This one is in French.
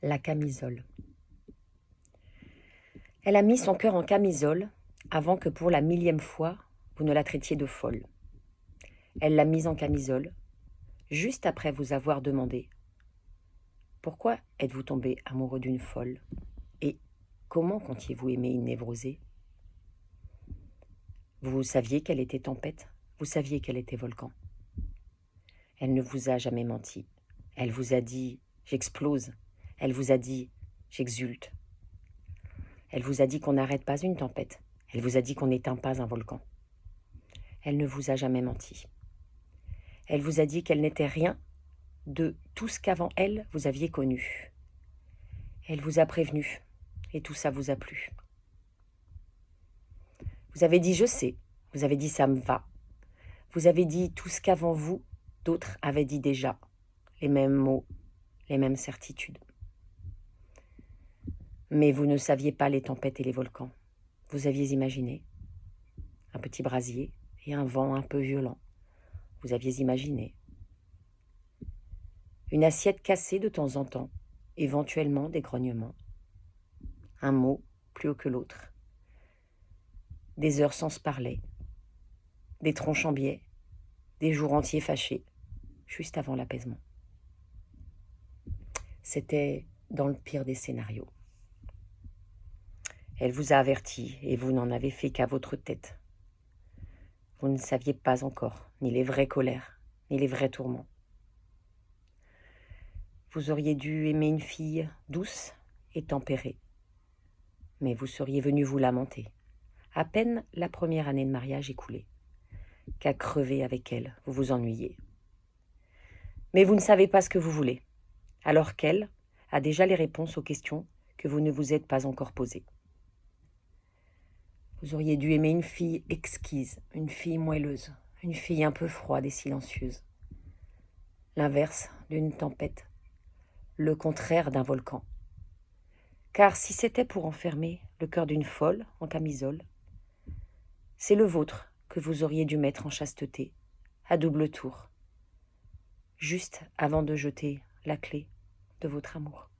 La camisole. Elle a mis son cœur en camisole avant que pour la 1000e fois, vous ne la traitiez de folle. Elle l'a mise en camisole, juste après vous avoir demandé « Pourquoi êtes-vous tombé amoureux d'une folle ?» et « Comment comptiez-vous aimer une névrosée ?» Vous saviez qu'elle était tempête, vous saviez qu'elle était volcan. Elle ne vous a jamais menti. Elle vous a dit « J'explose ». Elle vous a dit « J'exulte ». Elle vous a dit qu'on n'arrête pas une tempête. Elle vous a dit qu'on n'éteint pas un volcan. Elle ne vous a jamais menti. Elle vous a dit qu'elle n'était rien de tout ce qu'avant elle, vous aviez connu. Elle vous a prévenu, et tout ça vous a plu. Vous avez dit « je sais », vous avez dit « ça me va ». Vous avez dit tout ce qu'avant vous, d'autres avaient dit déjà, les mêmes mots, les mêmes certitudes. Mais vous ne saviez pas les tempêtes et les volcans. Vous aviez imaginé un petit brasier et un vent un peu violent. Vous aviez imaginé une assiette cassée de temps en temps, éventuellement des grognements, un mot plus haut que l'autre, des heures sans se parler, des tronches en biais, des jours entiers fâchés, juste avant l'apaisement. C'était dans le pire des scénarios. Elle vous a averti et vous n'en avez fait qu'à votre tête. Vous ne saviez pas encore ni les vraies colères, ni les vrais tourments. Vous auriez dû aimer une fille douce et tempérée, mais vous seriez venu vous lamenter. À peine la première année de mariage écoulée, qu'à crever avec elle, vous vous ennuyez. Mais vous ne savez pas ce que vous voulez, alors qu'elle a déjà les réponses aux questions que vous ne vous êtes pas encore posées. Vous auriez dû aimer une fille exquise, une fille moelleuse, une fille un peu froide et silencieuse. L'inverse d'une tempête, le contraire d'un volcan. Car si c'était pour enfermer le cœur d'une folle en camisole, c'est le vôtre que vous auriez dû mettre en chasteté, à double tour, juste avant de jeter la clé de votre amour.